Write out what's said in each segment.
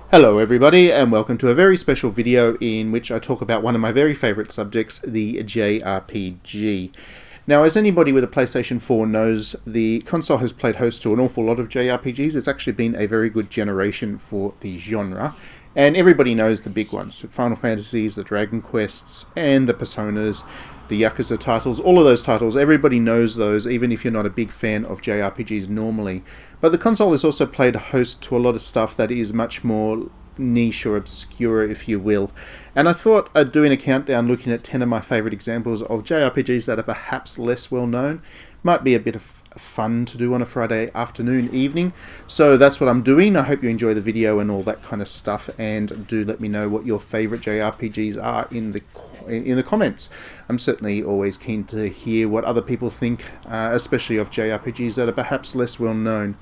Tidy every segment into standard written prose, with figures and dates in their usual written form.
Hello everybody, and welcome to a very special video in which I talk about one of my very favourite subjects, the JRPG. Now, as anybody with a PlayStation 4 knows, the console has played host to an awful lot of JRPGs. It's actually been a very good generation for the genre, and everybody knows the big ones. Final Fantasies, the Dragon Quests, and the Personas, the Yakuza titles, all of those titles, everybody knows those, even if you're not a big fan of JRPGs normally. But the console has also played host to a lot of stuff that is much more niche or obscure, if you will. And I thought doing a countdown looking at 10 of my favourite examples of JRPGs that are perhaps less well known might be a bit of fun to do on a Friday afternoon, evening. So that's what I'm doing. I hope you enjoy the video and all that kind of stuff, and do let me know what your favourite JRPGs are in the comments. I'm certainly always keen to hear what other people think, especially of JRPGs that are perhaps less well known.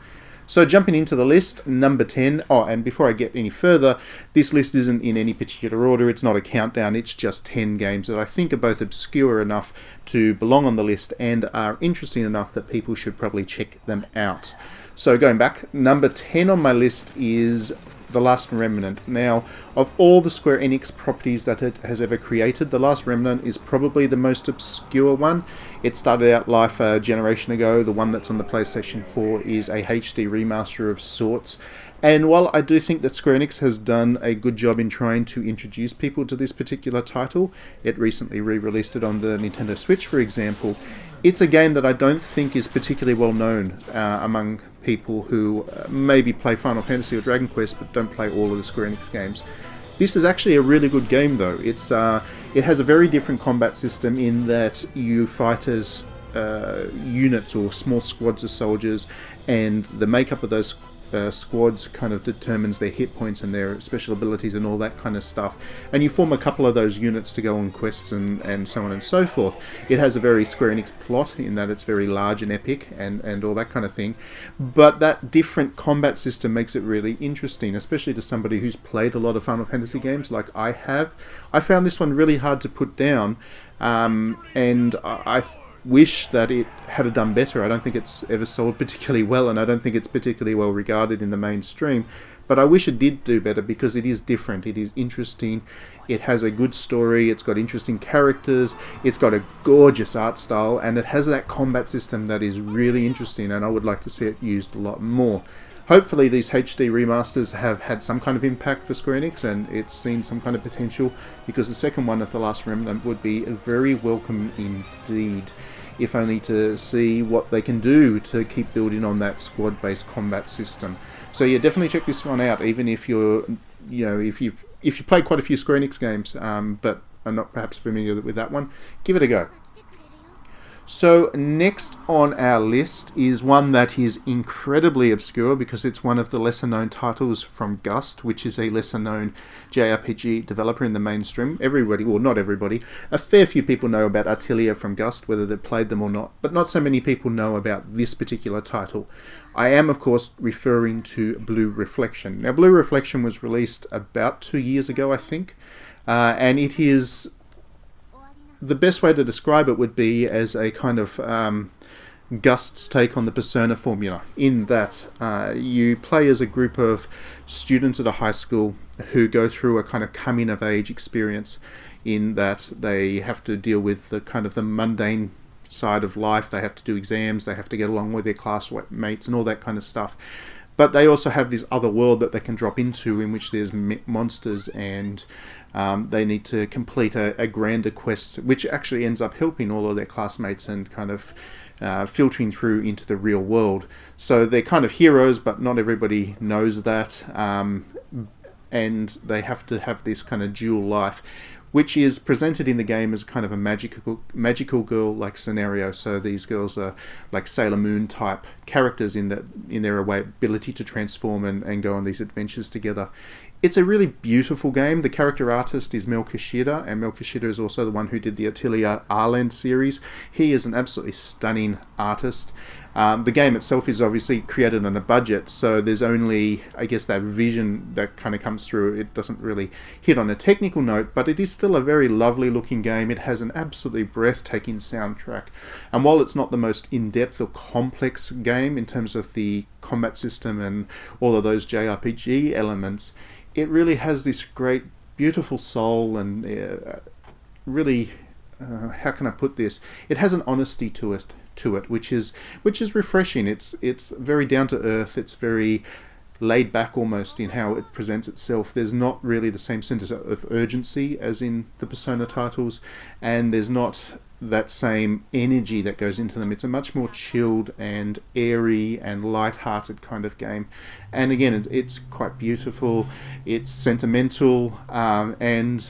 So jumping into the list, number 10. Oh, and before I get any further, this list isn't in any particular order. It's not a countdown. It's just 10 games that I think are both obscure enough to belong on the list and are interesting enough that people should probably check them out. So going back, number 10 on my list is The Last Remnant. Now, of all the Square Enix properties that it has ever created, The Last Remnant is probably the most obscure one. It started out life a generation ago. The one that's on the PlayStation 4 is a HD remaster of sorts. And while I do think that Square Enix has done a good job in trying to introduce people to this particular title, it recently re-released it on the Nintendo Switch, for example, it's a game that I don't think is particularly well known among people who maybe play Final Fantasy or Dragon Quest but don't play all of the Square Enix games. This is actually a really good game, though. It has a very different combat system in that you fight as units or small squads of soldiers, and the makeup of those squads kind of determines their hit points and their special abilities and all that kind of stuff. And you form a couple of those units to go on quests and so on and so forth. It has a very Square Enix plot in that it's very large and epic and all that kind of thing. But that different combat system makes it really interesting, especially to somebody who's played a lot of Final Fantasy games like I have. I found this one really hard to put down, and I wish that it had done better. I don't think it's ever sold particularly well, and I don't think it's particularly well regarded in the mainstream, but I wish it did do better because it is different, it is interesting, it has a good story, it's got interesting characters, it's got a gorgeous art style, and it has that combat system that is really interesting, and I would like to see it used a lot more. Hopefully these HD remasters have had some kind of impact for Square Enix and it's seen some kind of potential, because the second one of The Last Remnant would be very welcome indeed, if only to see what they can do to keep building on that squad-based combat system. So yeah, definitely check this one out, even if you're, if you've played quite a few Square Enix games, but are not perhaps familiar with that one, give it a go. So next on our list is one that is incredibly obscure because it's one of the lesser known titles from Gust, which is a lesser known JRPG developer in the mainstream. Everybody, well not everybody, a fair few people know about Atelier from Gust, whether they've played them or not, but not so many people know about this particular title. I am of course referring to Blue Reflection. Now Blue Reflection was released about 2 years ago, I think, and it is... the best way to describe it would be as a kind of Gust's take on the Persona formula, in that you play as a group of students at a high school who go through a kind of coming-of-age experience, in that they have to deal with the kind of the mundane side of life. They have to do exams, they have to get along with their classmates and all that kind of stuff. But they also have this other world that they can drop into, in which there's monsters, and they need to complete a grander quest, which actually ends up helping all of their classmates and kind of filtering through into the real world. So they're kind of heroes, but not everybody knows that, and they have to have this kind of dual life, which is presented in the game as kind of a magical girl-like scenario. So these girls are like Sailor Moon type characters in their ability to transform and go on these adventures together. It's a really beautiful game. The character artist is Mel Kishida, and Mel Kishida is also the one who did the Atelier Arland series. He is an absolutely stunning artist. The game itself is obviously created on a budget, so there's only, I guess, that vision that kind of comes through. It doesn't really hit on a technical note, but it is still a very lovely looking game. It has an absolutely breathtaking soundtrack, and while it's not the most in-depth or complex game in terms of the combat system and all of those JRPG elements, it really has this great, beautiful soul, and really, how can I put this? It has an honesty to it, which is refreshing. It's very down to earth. It's very laid back almost in how it presents itself. There's not really the same sense of urgency as in the Persona titles, and there's not that same energy that goes into them. It's a much more chilled and airy and light-hearted kind of game. And again, it's quite beautiful. It's sentimental, and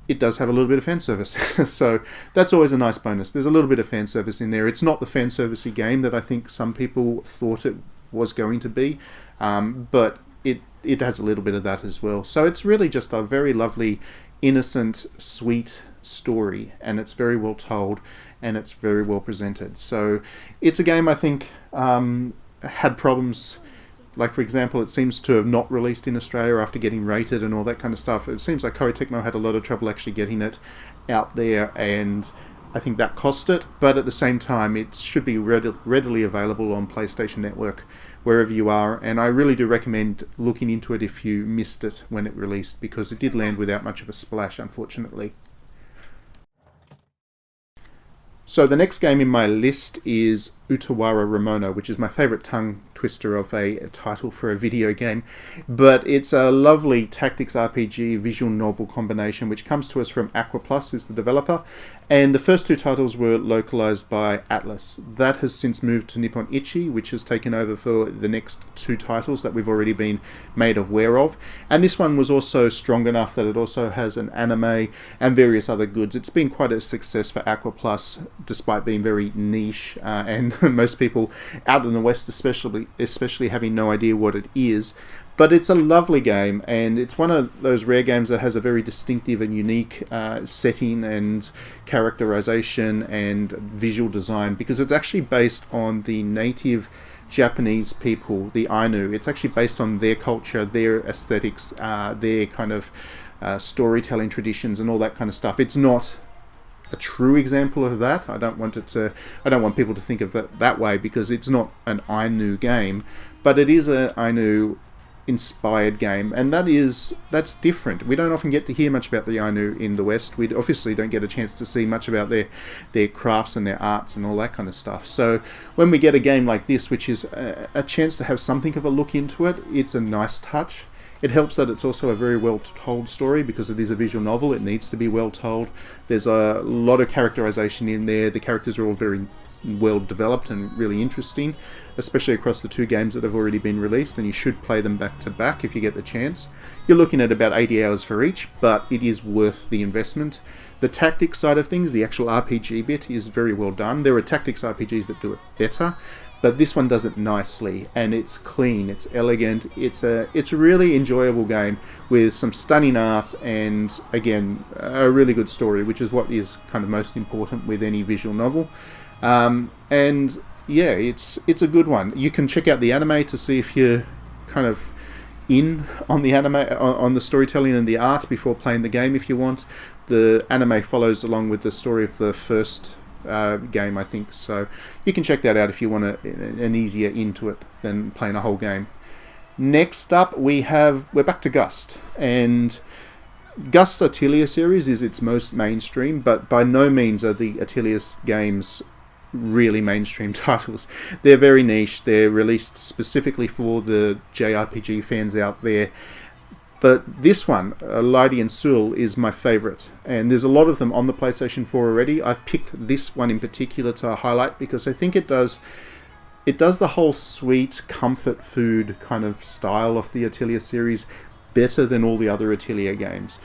it does have a little bit of fan service. So that's always a nice bonus. There's a little bit of fan service in there. It's not the fan servicey game that I think some people thought it was going to be, but it has a little bit of that as well. So it's really just a very lovely, innocent, sweet story, and it's very well told, and it's very well presented. So it's a game I think had problems. Like, for example, it seems to have not released in Australia after getting rated and all that kind of stuff. It seems like Koei Tecmo had a lot of trouble actually getting it out there, and I think that cost it. But at the same time, it should be readily available on PlayStation Network wherever you are, and I really do recommend looking into it if you missed it when it released, because it did land without much of a splash, unfortunately. So the next game in my list is Lutawaba Romona, which is my favourite tongue twister of a title for a video game. But it's a lovely tactics RPG visual novel combination which comes to us from Aqua Plus, is the developer. And the first two titles were localised by Atlas. That has since moved to Nippon Ichi, which has taken over for the next two titles that we've already been made aware of. And this one was also strong enough that it also has an anime and various other goods. It's been quite a success for Aqua Plus, despite being very niche, and most people out in the West especially having no idea what it is. But it's a lovely game, and it's one of those rare games that has a very distinctive and unique setting and characterization and visual design, because it's actually based on the native Japanese people, the Ainu. It's actually based on their culture, their aesthetics, their kind of storytelling traditions and all that kind of stuff. It's not a true example of that. I don't want people to think of it that way, because it's not an Ainu game, but it is an Ainu inspired game, and that's different. We don't often get to hear much about the Ainu in the West. We obviously don't get a chance to see much about their crafts and their arts and all that kind of stuff. So when we get a game like this, which is a chance to have something of a look into it, it's a nice touch. It helps that it's also a very well told story, because it is a visual novel. It needs to be well told. There's a lot of characterization in there. The characters are all very well developed and really interesting, especially across the two games that have already been released, and you should play them back to back if you get the chance. You're looking at about 80 hours for each, but it is worth the investment. The tactics side of things, the actual RPG bit, is very well done. There are tactics RPGs that do it better, but this one does it nicely, and it's clean, it's elegant, it's a really enjoyable game with some stunning art and, again, a really good story, which is what is kind of most important with any visual novel. And yeah, it's a good one. You can check out the anime to see if you're kind of in on the anime, on the storytelling and the art before playing the game if you want. The anime follows along with the story of the first game, I think, so you can check that out if you want an easier into it than playing a whole game. Next up we're back to Gust, and Gust's Atelier series is its most mainstream, but by no means are the Atelier games really mainstream titles. They're very niche. They're released specifically for the JRPG fans out there. But this one, Lydie and Sul, is my favourite, and there's a lot of them on the PlayStation 4 already. I've picked this one in particular to highlight because I think it does the whole sweet comfort food kind of style of the Atelier series better than all the other Atelier games.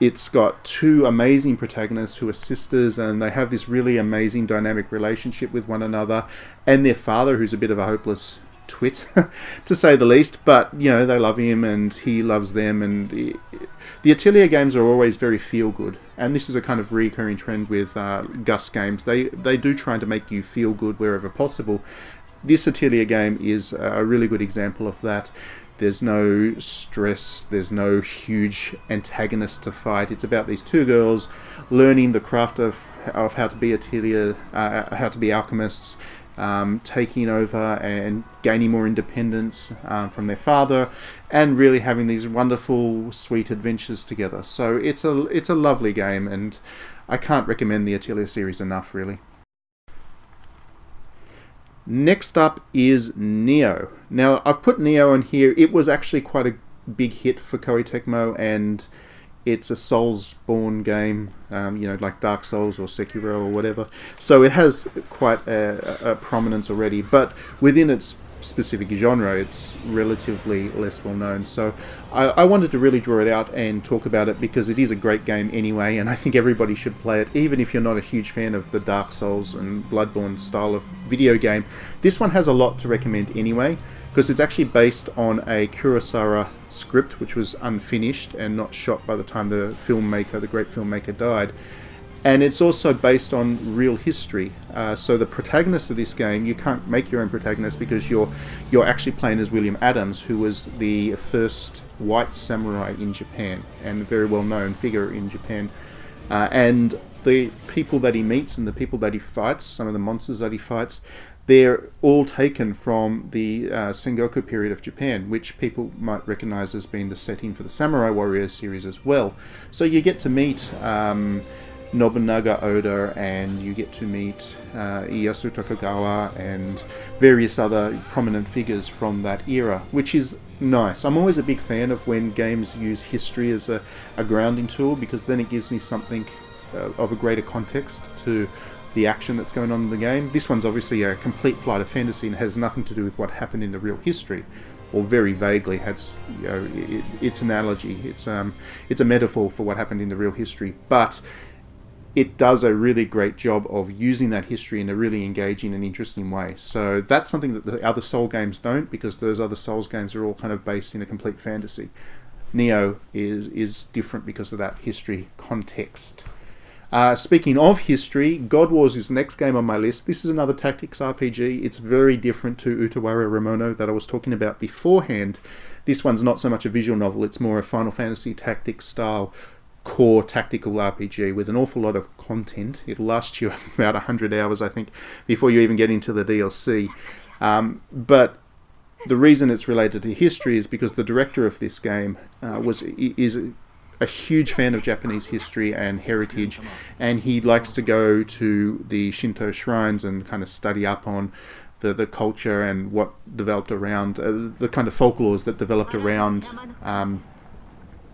It's got two amazing protagonists who are sisters, and they have this really amazing dynamic relationship with one another, and their father, who's a bit of a hopeless twit, to say the least, but, you know, they love him and he loves them, and The Atelier games are always very feel-good, and this is a kind of recurring trend with Gus games. They do try to make you feel good wherever possible. This Atelier game is a really good example of that. There's no stress, there's no huge antagonist to fight. It's about these two girls learning the craft of how to be Atelier, how to be alchemists, taking over and gaining more independence from their father, and really having these wonderful, sweet adventures together. So it's a lovely game, and I can't recommend the Atelier series enough, really. Next up is Neo. Now, I've put Neo on here. It was actually quite a big hit for Koei Tecmo, and it's a Souls-born game, like Dark Souls or Sekiro or whatever. So it has quite a prominence already, but within its specific genre, it's relatively less well known. So I wanted to really draw it out and talk about it because it is a great game anyway, and I think everybody should play it, even if you're not a huge fan of the Dark Souls and Bloodborne style of video game. This one has a lot to recommend anyway, because it's actually based on a Kurosawa script which was unfinished and not shot by the time the great filmmaker, died. And it's also based on real history. So the protagonist of this game, you can't make your own protagonist because you're actually playing as William Adams, who was the first white samurai in Japan and a very well-known figure in Japan. And the people that he meets and the people that he fights, some of the monsters that he fights, they're all taken from the Sengoku period of Japan, which people might recognize as being the setting for the Samurai Warriors series as well. So you get to meet Nobunaga Oda, and you get to meet Ieyasu Tokugawa and various other prominent figures from that era, which is nice. I'm always a big fan of when games use history as a grounding tool, because then it gives me something of a greater context to the action that's going on in the game. This one's obviously a complete flight of fantasy and has nothing to do with what happened in the real history, or very vaguely has its analogy. It's a metaphor for what happened in the real history, but it does a really great job of using that history in a really engaging and interesting way. So that's something that the other Soul games don't, because those other Souls games are all kind of based in a complete fantasy. Neo is different because of that history context. Speaking of history, God Wars is the next game on my list. This is another tactics RPG. It's very different to Lutawaba Romona that I was talking about beforehand. This one's not so much a visual novel, it's more a Final Fantasy Tactics style core tactical RPG with an awful lot of content. It'll last you about 100 hours, I think, before you even get into the DLC. But the reason it's related to history is because the director of this game is a huge fan of Japanese history and heritage, and he likes to go to the Shinto shrines and kind of study up on the culture and what developed around the kind of folklores that developed around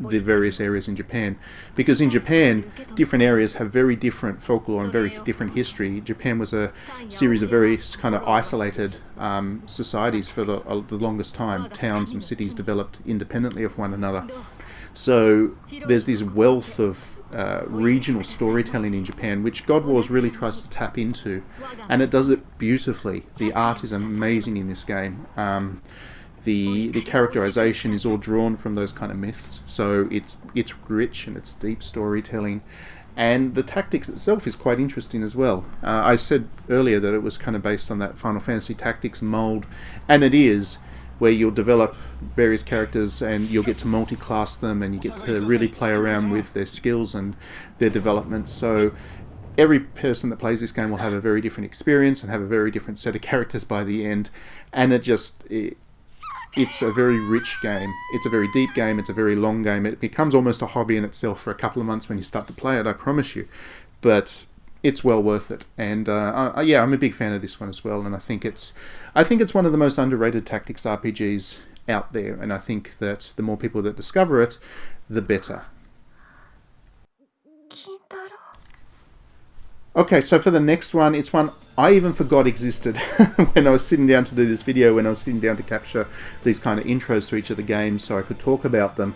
the various areas in Japan. Because in Japan, different areas have very different folklore and very different history. Japan was a series of very kind of isolated societies for the longest time. Towns and cities developed independently of one another. So there's this wealth of regional storytelling in Japan, which God Wars really tries to tap into, and it does it beautifully. The art is amazing in this game. The characterization is all drawn from those kind of myths, so it's rich and it's deep storytelling, and the tactics itself is quite interesting as well. I said earlier that it was kind of based on that Final Fantasy Tactics mold, and it is, where you'll develop various characters and you'll get to multi-class them and you get to really play around with their skills and their development. So every person that plays this game will have a very different experience and have a very different set of characters by the end, and it's a very rich game. It's a very deep game. It's a very long game. It becomes almost a hobby in itself for a couple of months when you start to play it, I promise you. But it's well worth it. And yeah, I'm a big fan of this one as well. And I think it's one of the most underrated tactics RPGs out there. And I think that the more people that discover it, the better. Okay, so for the next one, it's one I even forgot existed when I was sitting down to do this video, when I was sitting down to capture these kind of intros to each of the games so I could talk about them.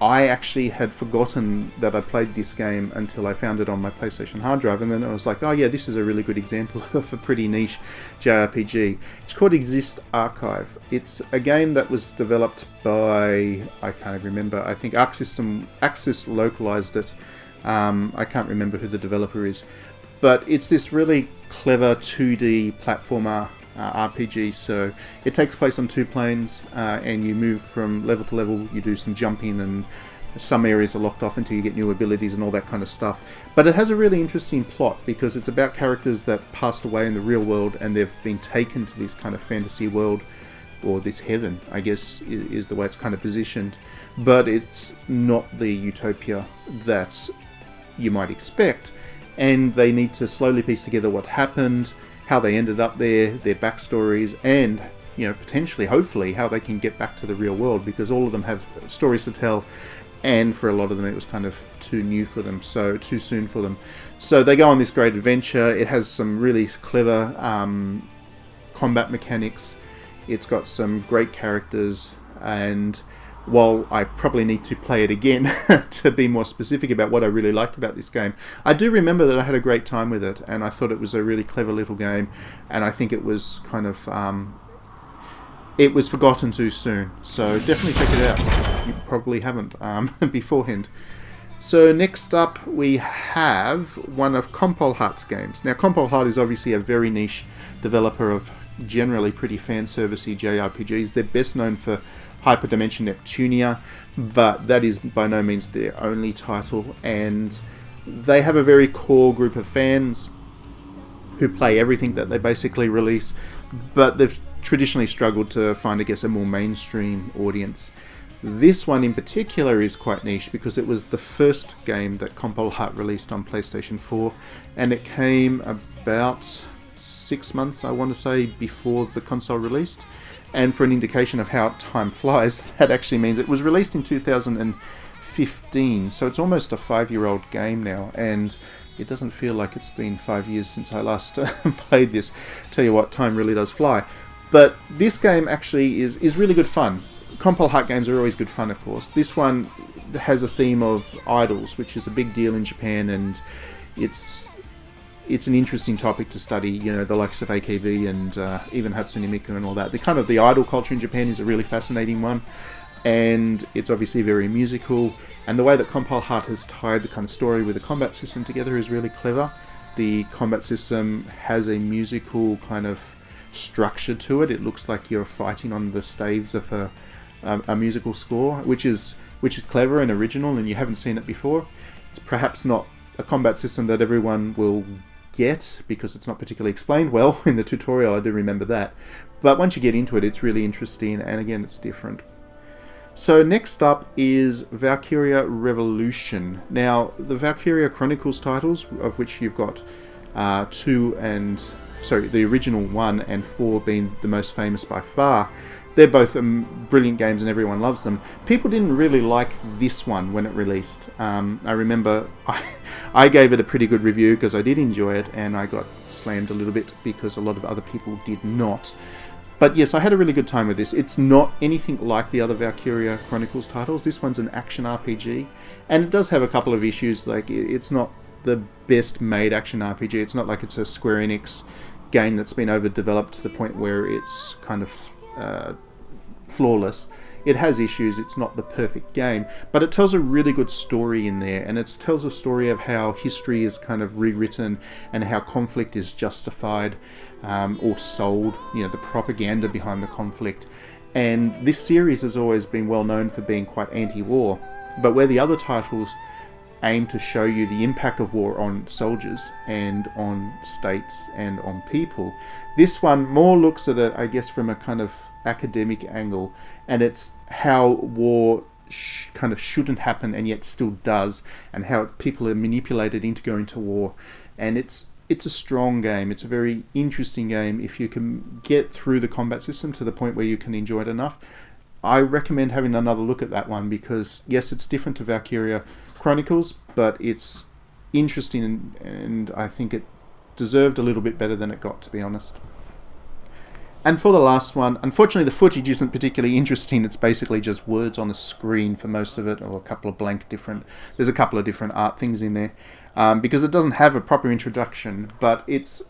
I actually had forgotten that I played this game until I found it on my PlayStation hard drive, and then I was like, oh yeah, this is a really good example of a pretty niche JRPG. It's called Exist Archive. It's a game that was developed by, I can't remember, I think Axis localized it. I can't remember who the developer is. But it's this really clever 2D platformer RPG, so it takes place on two planes, and you move from level to level. You do some jumping, and some areas are locked off until you get new abilities and all that kind of stuff. But it has a really interesting plot because it's about characters that passed away in the real world and they've been taken to this kind of fantasy world, or this heaven, I guess is the way it's kind of positioned. But it's not the utopia that you might expect, and they need to slowly piece together what happened, how they ended up there, their backstories, and, you know, potentially, hopefully, how they can get back to the real world, because all of them have stories to tell, and for a lot of them it was kind of too new for them, so too soon for them. So they go on this great adventure. It has some really clever combat mechanics. It's got some great characters, and while I probably need to play it again to be more specific about what I really liked about this game, I do remember that I had a great time with it, and I thought it was a really clever little game, and I think it was kind of, it was forgotten too soon. So definitely check it out if you probably haven't beforehand. So next up we have one of Compile Heart's games. Now Compile Heart is obviously a very niche developer of generally pretty fan servicey JRPGs. They're best known for Hyperdimension Neptunia, but that is by no means their only title, and they have a very core group of fans who play everything that they basically release, but they've traditionally struggled to find, I guess, a more mainstream audience. This one in particular is quite niche because it was the first game that Compile Heart released on PlayStation 4, and it came about 6 months, I want to say, before the console released. And for an indication of how time flies, that actually means it was released in 2015, so it's almost a 5-year-old game now, and it doesn't feel like it's been 5 years since I last played this. Tell you what, time really does fly. But this game actually is really good fun. Compile Heart games are always good fun, of course. This one has a theme of idols, which is a big deal in Japan, and it's an interesting topic to study, you know, the likes of AKB and even Hatsune Miku and all that. The idol culture in Japan is a really fascinating one, and it's obviously very musical, and the way that Compile Heart has tied the kind of story with the combat system together is really clever. The combat system has a musical kind of structure to it. It looks like you're fighting on the staves of a musical score, which is clever and original, and you haven't seen it before. It's perhaps not a combat system that everyone will get because it's not particularly explained well in the tutorial, I do remember that. But once you get into it, it's really interesting, and again, it's different. So next up is Valkyria Revolution. Now, the Valkyria Chronicles titles, of which you've got the original 1 and 4 being the most famous by far, they're both brilliant games and everyone loves them. People didn't really like this one when it released. I remember I gave it a pretty good review because I did enjoy it, and I got slammed a little bit because a lot of other people did not. But yes, I had a really good time with this. It's not anything like the other Valkyria Chronicles titles. This one's an action RPG, and it does have a couple of issues. Like, it's not the best made action RPG. It's not like it's a Square Enix game that's been overdeveloped to the point where it's kind of flawless. It has issues. It's not the perfect game, but it tells a really good story in there, and it tells a story of how history is kind of rewritten and how conflict is justified or sold, you know, the propaganda behind the conflict. And this series has always been well known for being quite anti-war, but where the other titles aim to show you the impact of war on soldiers and on states and on people, this one more looks at it, I guess, from a kind of academic angle, and it's how war kind of shouldn't happen and yet still does, and how people are manipulated into going to war. And it's a strong game. It's a very interesting game. If you can get through the combat system to the point where you can enjoy it enough, I recommend having another look at that one, because yes, it's different to Valkyria Chronicles, but it's interesting, and I think it deserved a little bit better than it got, to be honest. And for the last one, unfortunately the footage isn't particularly interesting. It's basically just words on a screen for most of it, or a couple of there's a couple of different art things in there, because it doesn't have a proper introduction, but it's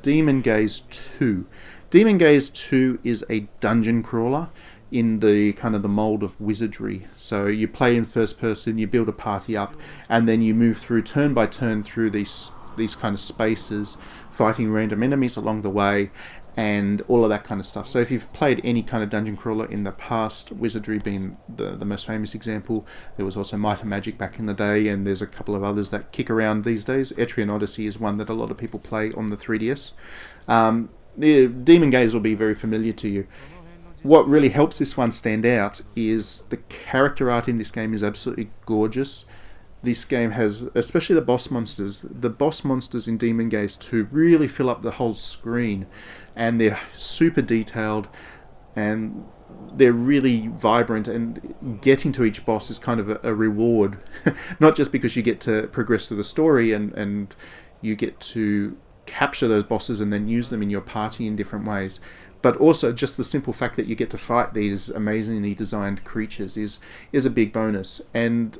Demon Gaze 2. Demon Gaze 2 is a dungeon crawler in the kind of the mold of wizardry. So you play in first person, you build a party up, and then you move through turn by turn through these kind of spaces, fighting random enemies along the way, and all of that kind of stuff. So if you've played any kind of dungeon crawler in the past, wizardry being the most famous example, there was also Might and Magic back in the day, and there's a couple of others that kick around these days. Etrian Odyssey is one that a lot of people play on the 3DS. The Demon Gaze will be very familiar to you. What really helps this one stand out is the character art in this game is absolutely gorgeous. This game has, especially the boss monsters in Demon Gaze 2 really fill up the whole screen, and they're super detailed, and they're really vibrant, and getting to each boss is kind of a reward. Not just because you get to progress through the story and you get to capture those bosses and then use them in your party in different ways, but also just the simple fact that you get to fight these amazingly designed creatures is a big bonus. And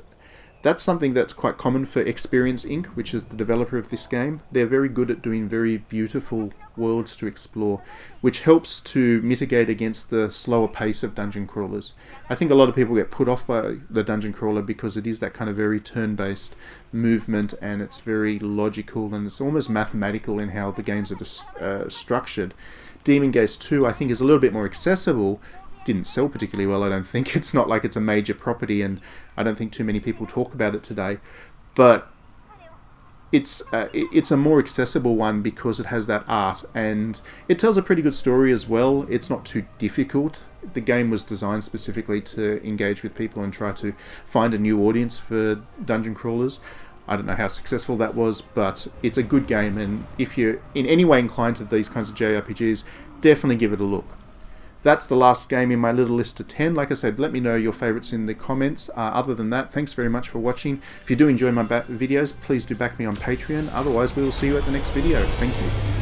that's something that's quite common for Experience Inc., which is the developer of this game. They're very good at doing very beautiful worlds to explore, which helps to mitigate against the slower pace of dungeon crawlers. I think a lot of people get put off by the dungeon crawler because it is that kind of very turn-based movement, and it's very logical, and it's almost mathematical in how the games are structured. Demon Gaze 2, I think, is a little bit more accessible. Didn't sell particularly well, I don't think. It's not like it's a major property, and I don't think too many people talk about it today. But it's a more accessible one because it has that art, and it tells a pretty good story as well. It's not too difficult. The game was designed specifically to engage with people and try to find a new audience for dungeon crawlers. I don't know how successful that was, but it's a good game, and if you're in any way inclined to these kinds of JRPGs, definitely give it a look. That's the last game in my little list of 10. Like I said, let me know your favourites in the comments. Other than that, thanks very much for watching. If you do enjoy my videos, please do back me on Patreon. Otherwise, we will see you at the next video. Thank you.